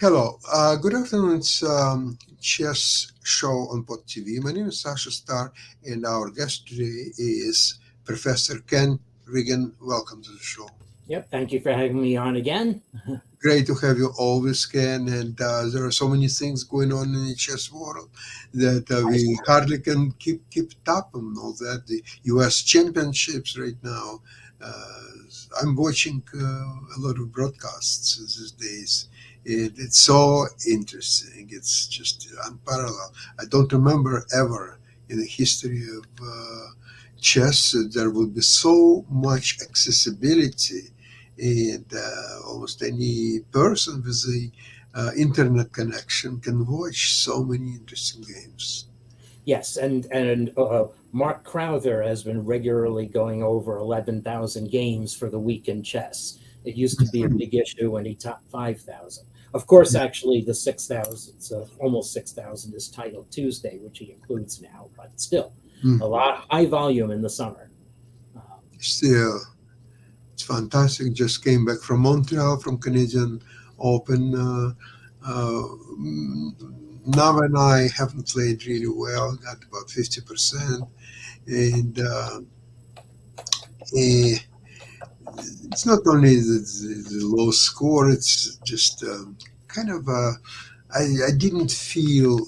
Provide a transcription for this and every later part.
Hello, good afternoon. It's Chess Show on Pod TV. My name is Sasha Starr, and our guest today is Professor Ken Regan. Welcome to the show. Yep, thank you for having me on again. Great to have you always, Ken. And there are so many things going on in the chess world that we hardly can keep top on all that. The U.S. Championships right now. Uh, I'm watching a lot of broadcasts these days. It's so interesting. It's just unparalleled. I don't remember ever in the history of chess that there would be so much accessibility, and almost any person with a internet connection can watch so many interesting games. Yes, and Mark Crowther has been regularly going over 11,000 games for the week in chess. It used to be a big issue when he topped 5,000. Of course, actually, the 6,000, so almost 6,000 is Title Tuesday, which he includes now, but still Mm. a lot high volume in the summer. Um, Still, it's fantastic. Just came back from Montreal from Canadian Open. Now and I haven't played really well. Got about 50%, and eh, it's not only the low score. It's just kind of I didn't feel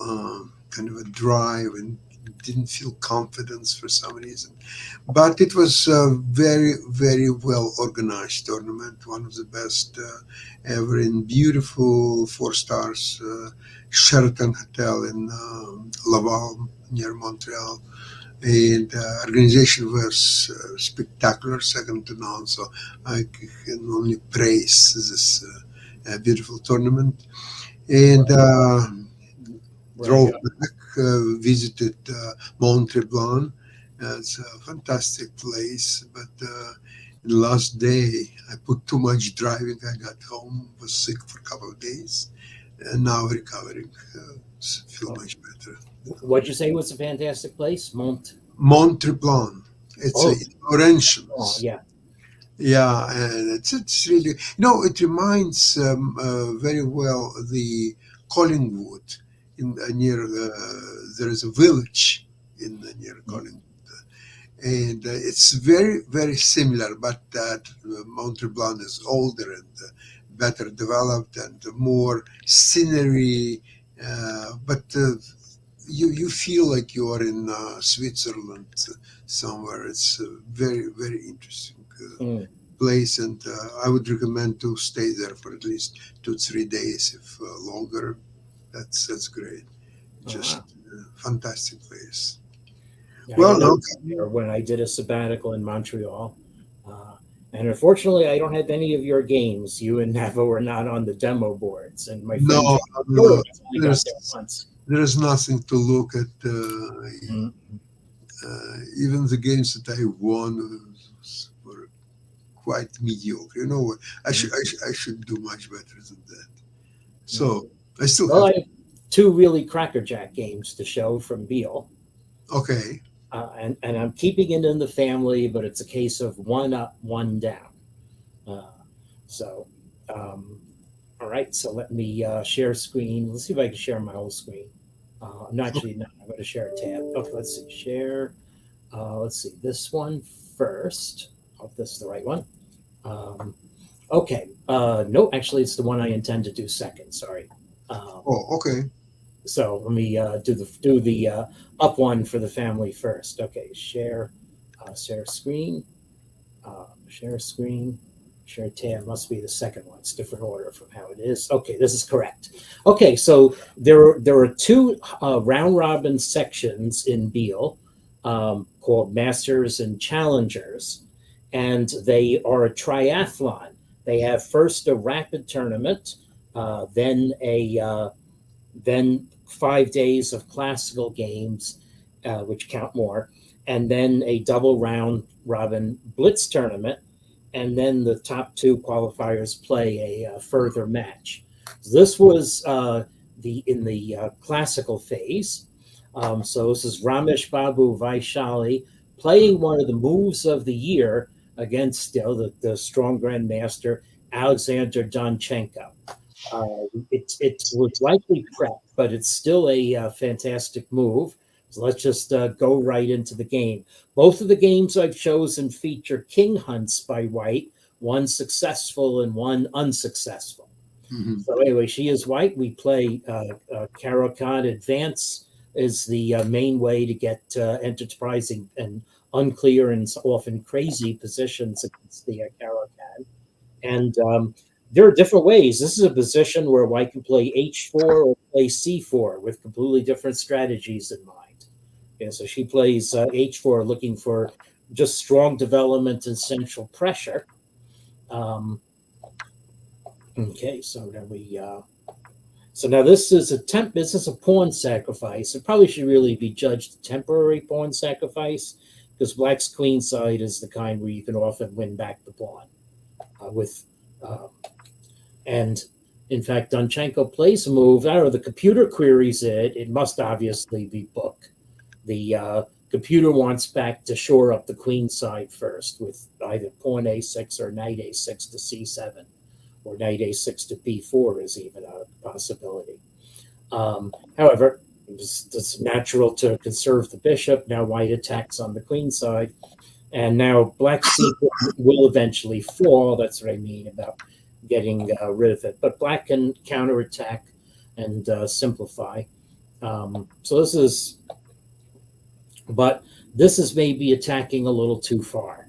kind of a drive and didn't feel confidence for some reason. But it was a very, very well organized tournament, one of the best ever, in beautiful four stars Sheraton Hotel in Laval near Montreal. And organization was spectacular, second to none. So I can only praise this beautiful tournament. And right. drove back, visited Mont Tremblant. It's a fantastic place, but the last day I put too much driving. I got home, was sick for a couple of days, and now recovering. Feel much better. What'd you say was a fantastic place? Mont Tremblant. It's Oh, in oh, Laurentians. yeah. Yeah, and it's really, it reminds very well the Collingwood in near there is a village in near Collingwood, and it's very similar, but that Mont Tremblant is older and better developed and more scenery, but you feel like you are in Switzerland somewhere. It's very interesting. Mm. Place, and I would recommend to stay there for at least 2 3 days, if longer. That's great. Oh, Just wow. fantastic place. Yeah, I Well, went out okay. there when I did a sabbatical in Montreal. Uh, and unfortunately, I don't have any of your games. You and Nava were not on the demo boards. And my No, friend John no, no, no. Stewart only got there There's once. there's nothing to look at. Mm. Even the games that I won were quite mediocre. I should do much better than that. Mm. So I still Well, have. I have two really crackerjack games to show from Beal. Okay. And I'm keeping it in the family, but it's a case of one up, one down. Uh, so, um, all right. So let me share screen. Let's see if I can share my whole screen. I'm not actually not. I'm going to share a tab. Okay, let's see. Share. Let's see this one first. Hope this is the right one. Um, okay. No, actually, it's the one I intend to do second. Sorry. Um, Oh, okay. so let me do the up one for the family first. Okay. Share screen. Share screen, share tab must be the second one. It's different order from how it is. Okay, this is correct. Okay, so there are two round robin sections in Beal called Masters and Challengers, and they are a triathlon. They have first a rapid tournament, then 5 days of classical games, which count more, and then a double round robin blitz tournament, and then the top two qualifiers play a further match. This was the in the classical phase. So this is Ramesh Babu Vaishali playing one of the moves of the year against the strong grandmaster Alexander Donchenko. It was likely prep, but it's still a fantastic move. So let's just go right into the game. Both of the games I've chosen feature king hunts by white, one successful and one unsuccessful. Mhm. So anyway, she is white. We play Caro-Kann. Advance is the main way to get enterprising and unclear and often crazy positions against the Caro-Kann. And there are different ways. This is a position where white can play h4 or play c4 with completely different strategies in mind. Okay, so she plays h4, looking for just strong development and central pressure. Okay, so now so now this is this is a pawn sacrifice. It probably should really be judged a temporary pawn sacrifice, because black's queen side is the kind where you can often win back the pawn and in fact, Danchenko plays a move. I don't know, the computer queries it. It must obviously be book. The computer wants back to shore up the queen side first with either pawn a6 or knight a6 to c7, or knight a6 to b4 is even a possibility. However, it's natural to conserve the bishop. Now white attacks on the queen side, and now black's c4 will eventually fall. That's what I mean about getting rid of it. But black can counterattack and simplify. So this is, but this is maybe attacking a little too far.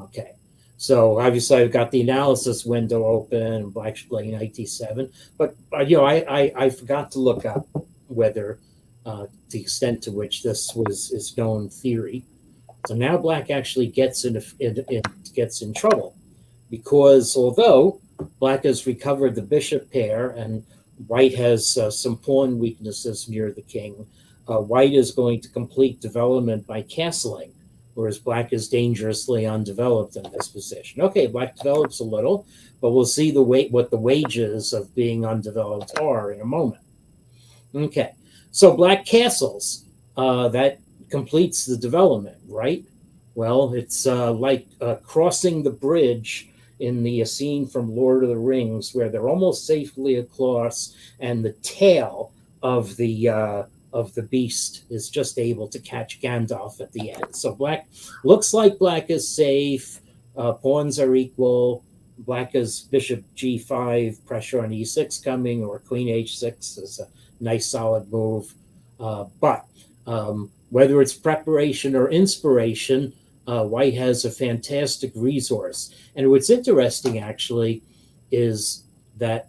Okay. So obviously I've got the analysis window open, and black's playing knight d7. But I forgot to look up whether the extent to which this is known theory. So now black actually gets in trouble, because although black has recovered the bishop pair and white has some pawn weaknesses near the king, white is going to complete development by castling, whereas black is dangerously undeveloped in this position. Okay, black develops a little, but we'll see what the wages of being undeveloped are in a moment. Okay, so black castles. That completes the development, right? Well, it's like crossing the bridge in the scene from Lord of the Rings, where they're almost safely across, and the tail of the beast is just able to catch Gandalf at the end. So black looks like black is safe. Pawns are equal. Black has bishop g5, pressure on e6 coming, or queen h6 is a nice solid move. But whether it's preparation or inspiration, white has a fantastic resource. And what's interesting, actually, is that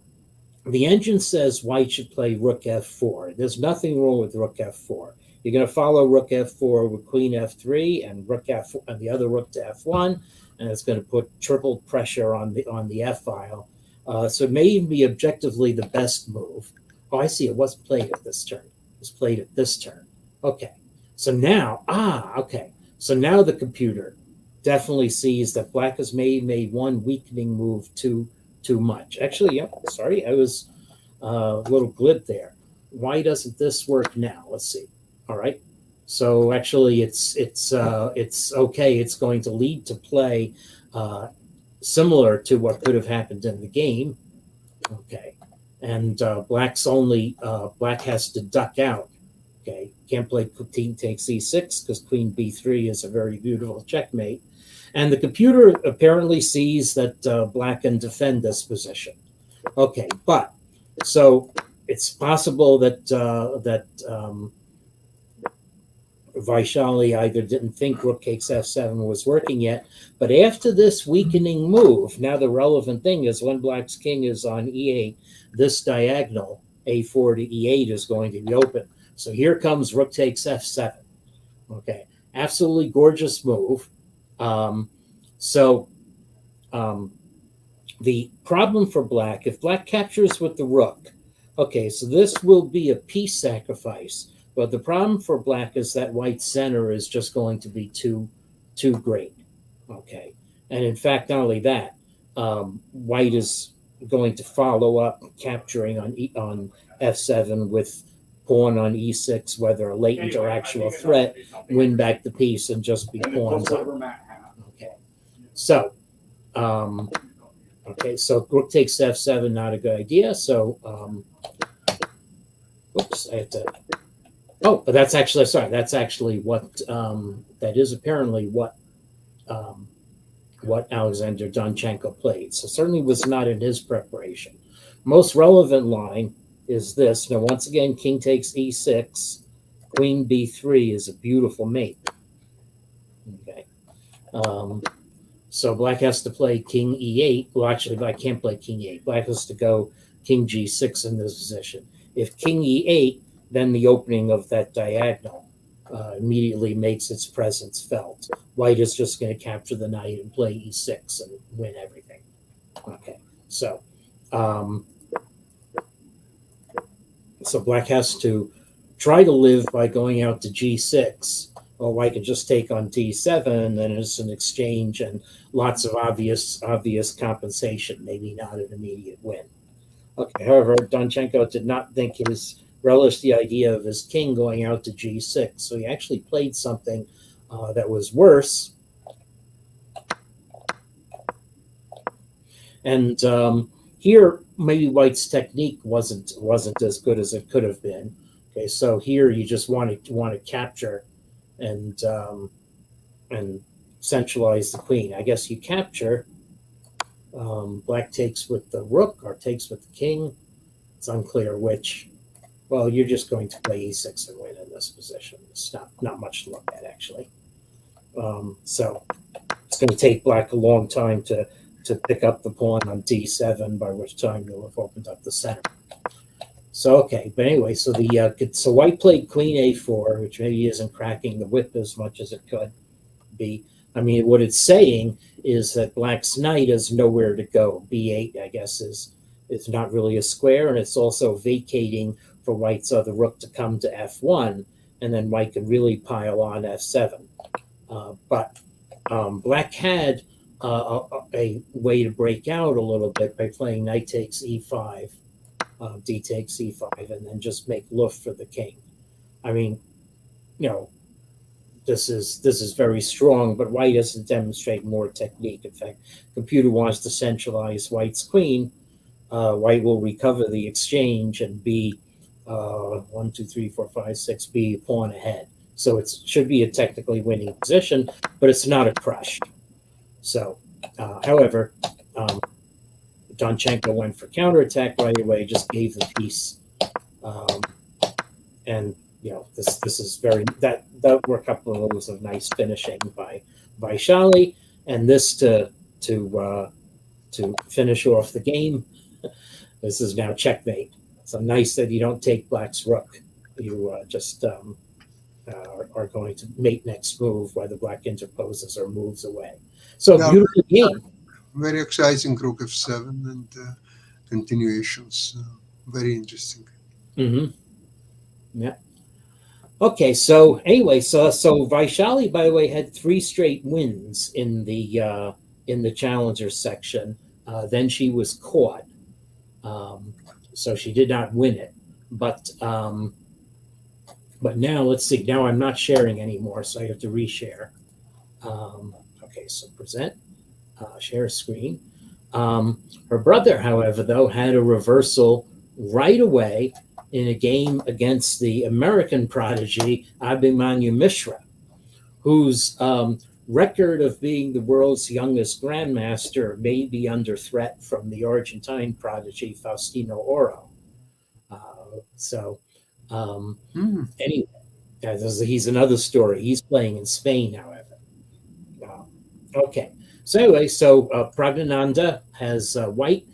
the engine says white should play rook f4. There's nothing wrong with rook f4. You're going to follow rook f4 with queen f3 and rook f4 and the other rook to f1, and it's going to put triple pressure on the f file. So it may even be objectively the best move. Oh, I see. It wasn't played at this turn. It was played at this turn. Okay. So now, okay. So now the computer definitely sees that black has made one weakening move too much. Actually, yep, sorry, I was a little glib there. Why doesn't this work now? Let's see. All right. So actually, it's okay. It's going to lead to play similar to what could have happened in the game. Okay. And black has to duck out. Okay, can't play queen takes e6 because queen b3 is a very beautiful checkmate. And the computer apparently sees that black can defend this position. Okay, but so it's possible that Vaishali either didn't think rook takes f7 was working yet, but after this weakening move, now the relevant thing is when black's king is on e8, this diagonal a4 to e8 is going to be open. So here comes rook takes f7. Okay, absolutely gorgeous move. The problem for black, if black captures with the rook, okay, so this will be a piece sacrifice. But the problem for black is that white's center is just going to be too great. Okay, and in fact, not only that, white is going to follow up capturing on f7 with pawn on e6, whether a latent or actual threat, win back the piece and just be pawns up. Okay, so Okay, so rook takes f7, not a good idea. So, oops, I have to. Oh, but that's actually sorry. That's actually what that is apparently what Alexander Donchenko played. So certainly was not in his preparation. Most relevant line is this. Now, once again, king takes e6, queen b3 is a beautiful mate. Okay. So black has to play king e8. Well, actually, black can't play king e8. Black has to go king g6 in this position. If king e8, then the opening of that diagonal immediately makes its presence felt. White is just going to capture the knight and play e6 and win everything. Okay, so so black has to try to live by going out to g6, or white can just take on d7, and then it's an exchange and lots of obvious compensation, maybe not an immediate win. Okay, however, Donchenko did not relish the idea of his king going out to g6, so he actually played something that was worse. And here, maybe white's technique wasn't as good as it could have been. Okay, so here you just want to capture and centralize the queen. I guess you capture. Black takes with the rook or takes with the king. It's unclear which. Well, you're just going to play e6 and win in this position. It's not much to look at, actually. So it's going to take black a long time to pick up the pawn on d7, by which time you'll have opened up the center. So, okay, but anyway, so so white played queen a4, which maybe isn't cracking the whip as much as it could be. I mean, what it's saying is that black's knight has nowhere to go. b8, I guess, is not really a square, and it's also vacating for white's other rook to come to f1, and then white can really pile on f7. But black had a way to break out a little bit by playing knight takes e5, d takes e5, and then just make loof for the king. I mean, this is very strong, but white has to demonstrate more technique. In fact, computer wants to centralize white's queen. White will recover the exchange and be 1, 2, 3, 4, 5, 6, be a pawn ahead. So it should be a technically winning position, but it's not a crush. So, however, Donchenko went for counterattack right away, just gave the piece, and this is very that were a couple of moves of nice finishing by Vaishali, and this to finish off the game. This is now checkmate. So nice that you don't take black's rook. You just are going to mate next move, whether black interposes or moves away. So beautiful game. Very exciting rook f7 and continuations. Very interesting. Mm-hmm. Yeah. Okay. So anyway, so Vaishali, by the way, had 3 straight wins in the challenger section. Then she was caught. So she did not win it, but now let's see. Now I'm not sharing anymore, so I have to reshare. Okay, so present, share screen. Her brother, however, though, had a reversal right away in a game against the American prodigy Abhimanyu Mishra, whose record of being the world's youngest grandmaster may be under threat from the Argentine prodigy Faustino Oro. Anyway, he's another story. He's playing in Spain, however. Okay. So anyway, Praggnanandhaa has white,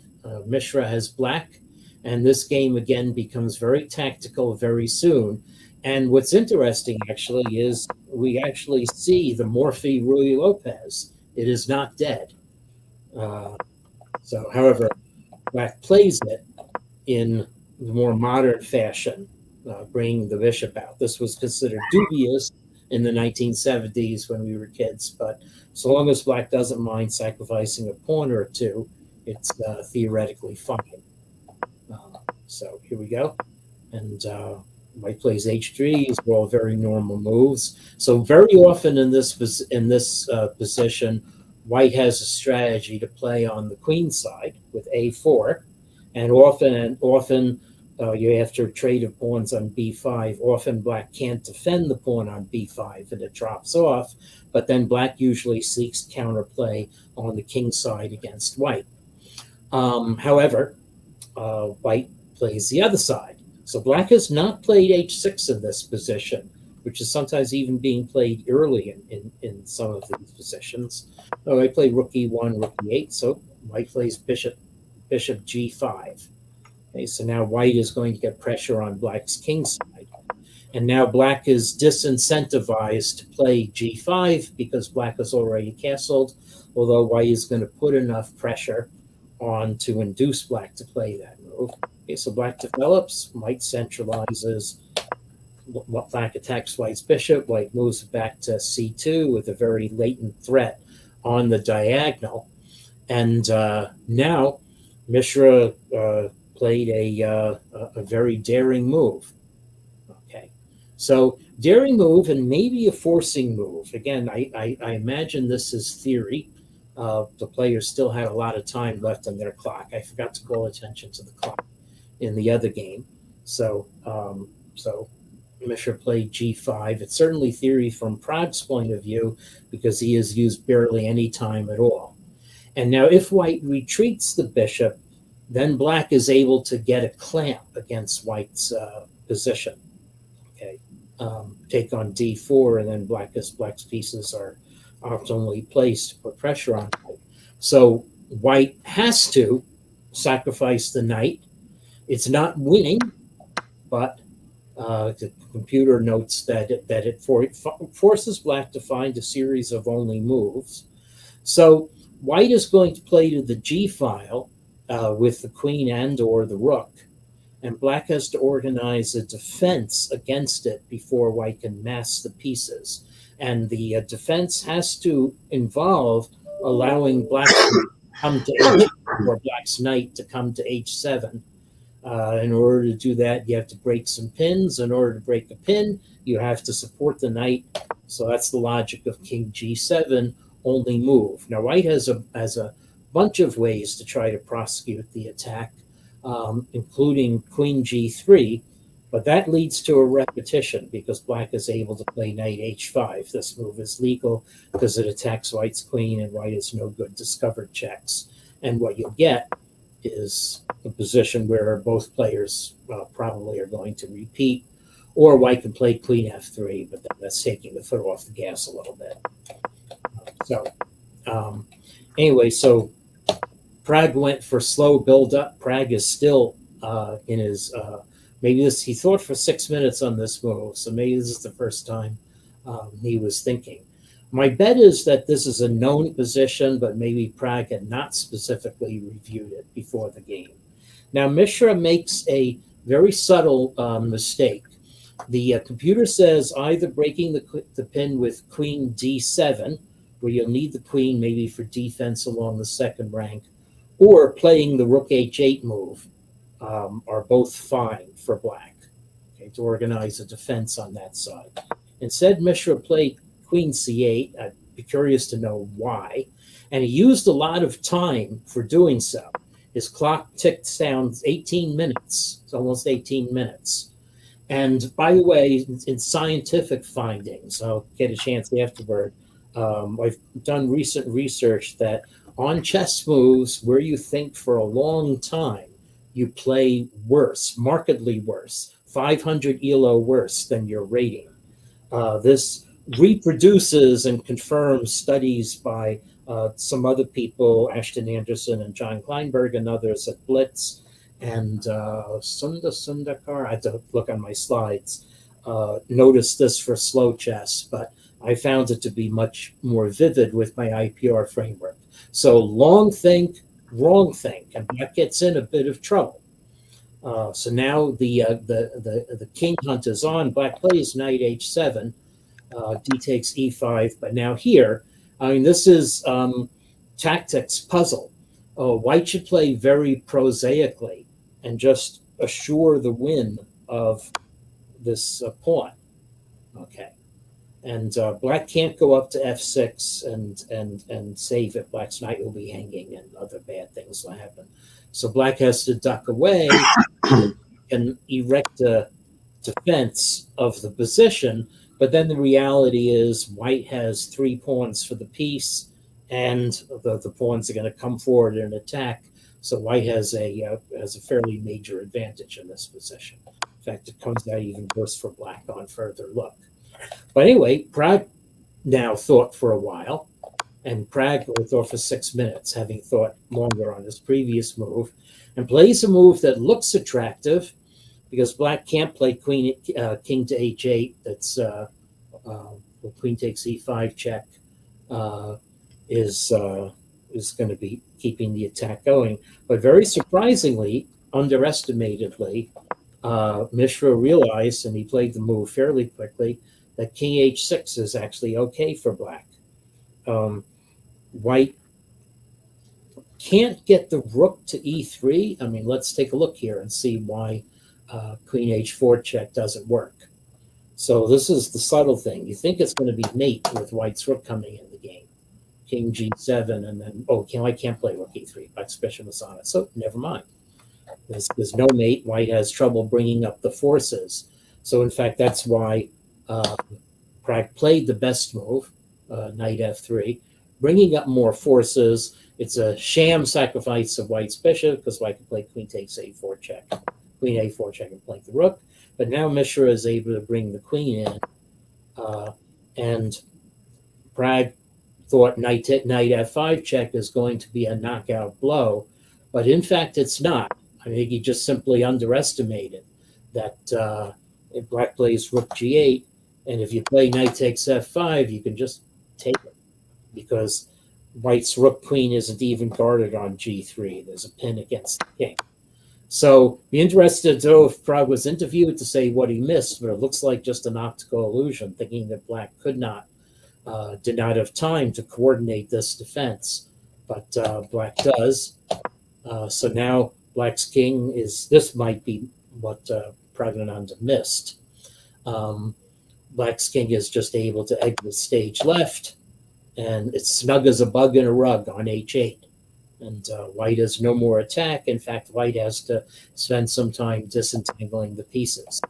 Mishra has black, and this game again becomes very tactical very soon. And what's interesting, actually, is we actually see the Morphy Ruy Lopez. It is not dead. However, black plays it in the more modern fashion, bringing the bishop out. This was considered dubious in the 1970s when we were kids, but so long as black doesn't mind sacrificing a pawn or two, it's theoretically fine. So here we go. And white plays h3. These are all very normal moves. So very often in this position, white has a strategy to play on the queen side with a4, and often you have to trade of pawns on b5. Often black can't defend the pawn on b5 and it drops off, but then black usually seeks counterplay on the king side against white. However, white plays the other side. So black has not played h6 in this position, which is sometimes even being played early in some of these positions. Oh, I play rook e1, rook e8, so white plays bishop g5. Okay, so now white is going to get pressure on black's king side. And now black is disincentivized to play g5 because black is already castled, although white is going to put enough pressure on to induce black to play that move. Okay, so black develops, white centralizes, black attacks white's bishop, white moves back to c2 with a very latent threat on the diagonal. And now Mishra played a very daring move. Okay, so daring move and maybe a forcing move. Again, I imagine this is theory. The players still had a lot of time left on their clock. I forgot to call attention to the clock in the other game. So Mishra played g5. It's certainly theory from Prag's point of view because he has used barely any time at all. And now if white retreats the bishop, then black is able to get a clamp against white's position. Okay, take on d4, and then black's pieces are optimally placed to put pressure on white. So white has to sacrifice the knight. It's not winning, but the computer notes that it forces black to find a series of only moves. So white is going to play to the g file with the queen and or the rook, and black has to organize a defense against it before white can mass the pieces. And the defense has to involve allowing black to come to h, or black's knight to come to h7. In order to do that, you have to break some pins. In order to break a pin, you have to support the knight. So that's the logic of king g7, only move. Now, white has a bunch of ways to try to prosecute the attack, including queen g3, but that leads to a repetition because black is able to play knight h5. This move is legal because it attacks white's queen, and white has no good discovered checks. And what you'll get is a position where both players probably are going to repeat, or white can play queen f3, but that's taking the foot off the gas a little bit. Anyway, so Prag went for slow build-up. Prag is still in his he thought for 6 minutes on this move, so maybe this is the first time he was thinking. My bet is that this is a known position, but maybe Prag had not specifically reviewed it before the game. Now, Mishra makes a very subtle mistake. The computer says either breaking the pin with queen d7, where you'll need the queen maybe for defense along the second rank, or playing the rook h8 move are both fine for black, okay, to organize a defense on that side. Instead, Mishra played queen c8. I'd be curious to know why. And he used a lot of time for doing so. His clock ticked down 18 minutes. It's almost 18 minutes. And by the way, in scientific findings, I'll get a chance afterward, I've done recent research that on chess moves where you think for a long time, you play worse, markedly worse, 500 ELO worse than your rating. This reproduces and confirms studies by some other people, Ashton Anderson and John Kleinberg and others at Blitz, and Sundakar, I had to look on my slides, noticed this for slow chess, but I found it to be much more vivid with my IPR framework. So long think, wrong think, and that gets in a bit of trouble. So now the king hunt is on. Black plays knight h7, d takes e5, but now here, I mean, this is tactics puzzle. White should play very prosaically and just assure the win of this pawn. Okay. And black can't go up to f6 and save it. Black's knight will be hanging, and other bad things will happen. So black has to duck away and erect a defense of the position. But then the reality is white has 3 pawns for the piece, and the pawns are going to come forward and attack. So white has a fairly major advantage in this position. In fact, it comes out even worse for black on further look. But anyway, Pragg now thought for a while, and Pragg thought for 6 minutes, having thought longer on his previous move, and plays a move that looks attractive because black can't play king to h8. That's queen takes e5 check is going to be keeping the attack going. But very surprisingly, underestimatedly, Mishra realized, and he played the move fairly quickly, that king h6 is actually okay for black. White can't get the rook to e3. I mean, let's take a look here and see why queen h4 check doesn't work. So this is the subtle thing. You think it's going to be mate with white's rook coming in the game. King g7, and then, I can't play rook e3. Black's bishop is on it. So never mind. There's no mate. White has trouble bringing up the forces. So in fact, that's why Pragg played the best move, knight f3, bringing up more forces. It's a sham sacrifice of white's bishop because white can play queen takes a4 check, queen a4 check, and play the rook. But now Mishra is able to bring the queen in, and Pragg thought knight f5 check is going to be a knockout blow, but in fact it's not. I think he just simply underestimated that if black plays rook g8, and if you play knight takes f5, you can just take it because white's rook queen isn't even guarded on g3. There's a pin against the king. So be interested to know if Pragg was interviewed to say what he missed, but it looks like just an optical illusion, thinking that black did not have time to coordinate this defense, but black does. So now black's king this might be what Praggnanandhaa missed. Black's king is just able to exit stage left, and it's snug as a bug in a rug on h8. And white has no more attack. In fact, white has to spend some time disentangling the pieces.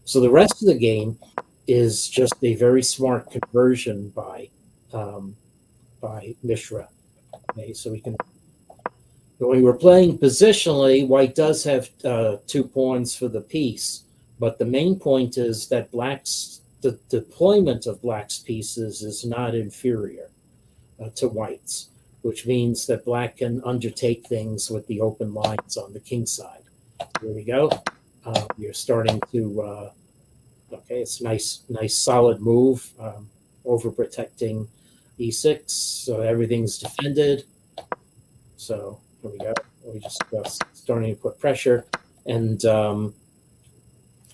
So the rest of the game is just a very smart conversion by Mishra. Okay, so we can. When we're playing positionally, white does have 2 pawns for the piece, but the main point is that the deployment of black's pieces is not inferior to white's, which means that black can undertake things with the open lines on the king side. Here we go. You're starting to, it's nice solid move, overprotecting e6, so everything's defended. So here we go. We're just starting to put pressure. And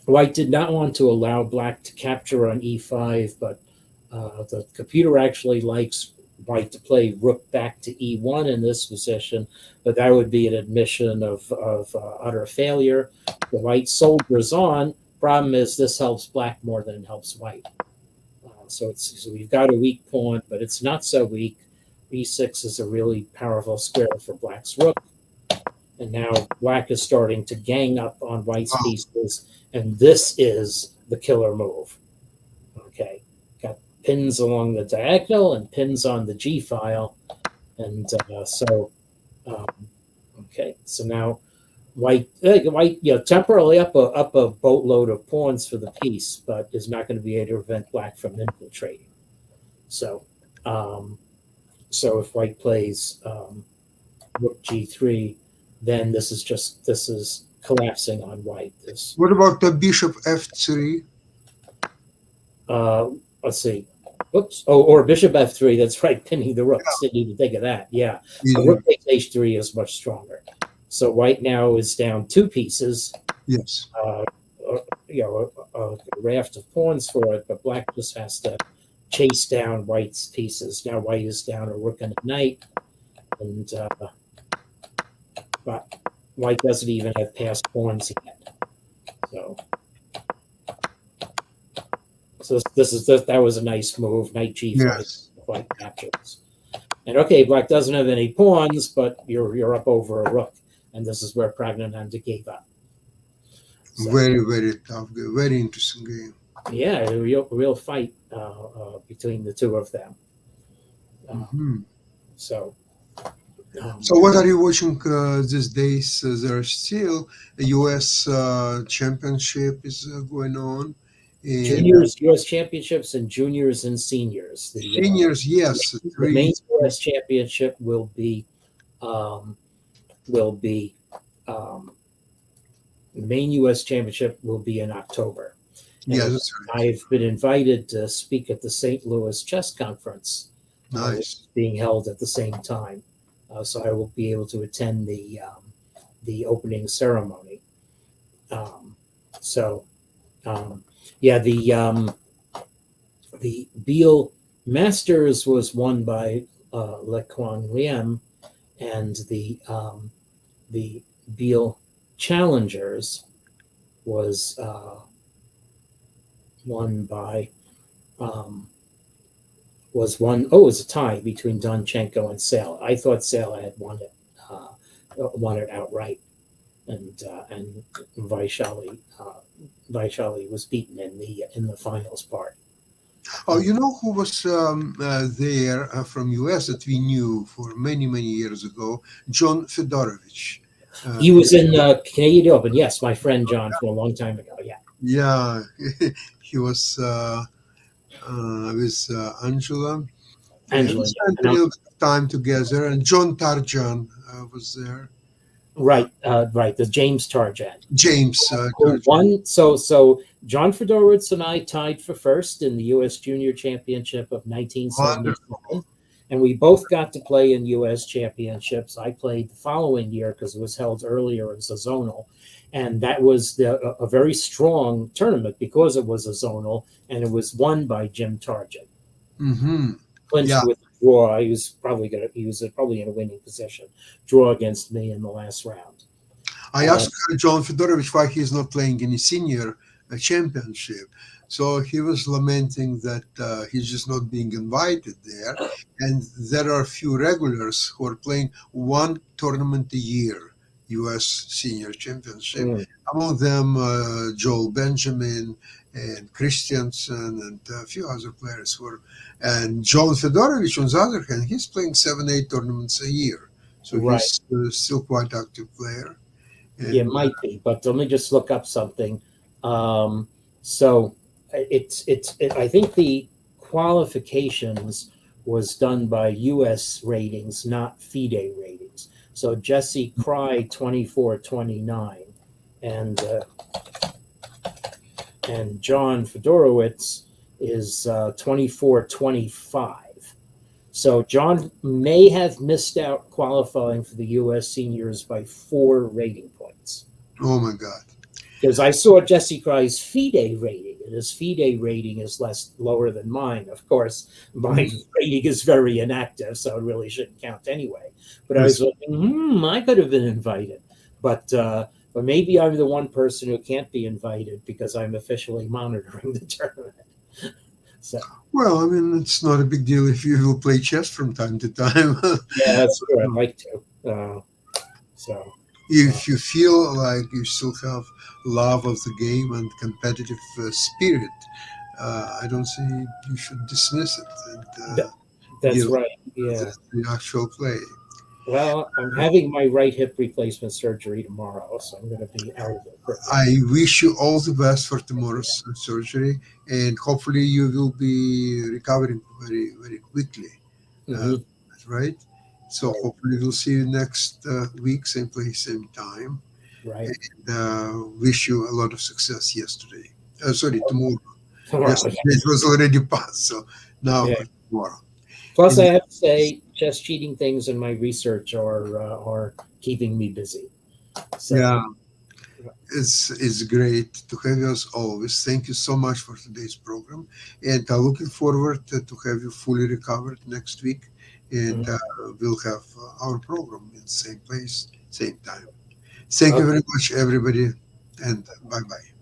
white did not want to allow black to capture on e5, but the computer actually likes white to play rook back to e1 in this position, but that would be an admission of utter failure. The white soldiers on. Problem is this helps black more than it helps white. So we've got a weak pawn, but it's not so weak. e6 is a really powerful square for black's rook. And now black is starting to gang up on white's pieces, and this is the killer move. Okay, got pins along the diagonal and pins on the G file, and so now white temporarily up a boatload of pawns for the piece, but is not going to be able to prevent black from infiltrating. So if white plays rook g3, then this is collapsing on white. What about the bishop f3? Let's see. Oops. Or bishop f3. That's right, pinning the rooks. Didn't even think of that. Yeah. Rook takes h3 is much stronger. So white now is down 2 pieces. Yes. A raft of pawns for it, but black just has to chase down white's pieces. Now white is down a rook and a knight, and but white doesn't even have passed pawns yet. So that was a nice move. Knight G5, Yes. white captures. And okay, black doesn't have any pawns, but you're up over a rook, and this is where Pragnananda gave up. So, Very, very tough game. Very interesting game. yeah, a real fight between the two of them. Mhm. So, So, what are you watching these days? There are still a U.S. Championship is going on. And juniors, U.S. championships, and juniors and seniors. seniors, yes, The main three. U.S. championship will be um, um, the main U.S. championship will be in October. And Yeah, that's right. I've been invited to speak at the St. Louis Chess Conference, which Nice. is being held at the same time. So I will be able to attend the opening ceremony. Yeah, the Beal Masters was won by Le Quan Liem, and the Beal Challengers was won by it was a tie between Donchenko and Sale. I thought Sale had won it outright, and Vaishali was beaten in the finals part. Oh, you know who was there from U.S. that we knew for many, many years ago? John Fedorovich. He was in the Canadian Open. Yes, my friend John from a long time ago. Yeah. Yeah, he was with Angela. And Angela. we spent a Yeah. little bit of time together, and John Tarjan was there. Right. The James Tarjan. James Who Tarjan. won? So John Fedorowicz and I tied for first in the U.S. Junior Championship of 1977. And we both got to play in U.S. championships. I played the following year because it was held earlier as a zonal. And that was a very strong tournament because it was a zonal, and it was won by Jim Tarjan. Mm-hmm. Clinched Yeah. with a draw. He was probably in a winning position. Draw against me in the last round. I asked John Fedorovich why he's not playing any senior championship. So he was lamenting that he's just not being invited there. And there are a few regulars who are playing one tournament a year, U.S. Senior Championship. Among them, Joel Benjamin and Christiansen and a few other players who are. And John Fedorovich, on the other hand, he's playing 7-8 tournaments a year. So he's still quite active player. And, it might be, but let me just look up something. So I think the qualifications was done by U.S. ratings, not FIDE ratings. So Jesse Cry 24-29, and John Fedorowicz is 24-25. So John may have missed out qualifying for the U.S. seniors by 4 rating points. Oh my God! Because I saw Jesse Cry's FIDE rating, and his FIDE rating is lower than mine. Of course, my rating is very inactive, so it really shouldn't count anyway. But I was thinking, I could have been invited, but maybe I'm the one person who can't be invited because I'm officially monitoring the tournament. So. Well, I mean, it's not a big deal if you will play chess from time to time. Yeah, that's true. I'd like to. If you feel like you still have love of the game and competitive spirit, I don't see you should dismiss it. And, that's right. Yeah. The actual play. Well, I'm having my right hip replacement surgery tomorrow, so I'm going to be out of it. I wish you all the best for tomorrow's surgery, and hopefully you will be recovering very, very quickly. Right? So hopefully we'll see you next week, same place, same time. Right. And wish you a lot of success yesterday. Tomorrow. Tomorrow. Yesterday it was already past, so now for tomorrow. Plus, I have to say, chess cheating things in my research are keeping me busy. So. Yeah, it's great to have you as always. Thank you so much for today's program, and looking forward to have you fully recovered next week, and we'll have our program in the same place, same time. Thank you very much, everybody, and bye-bye.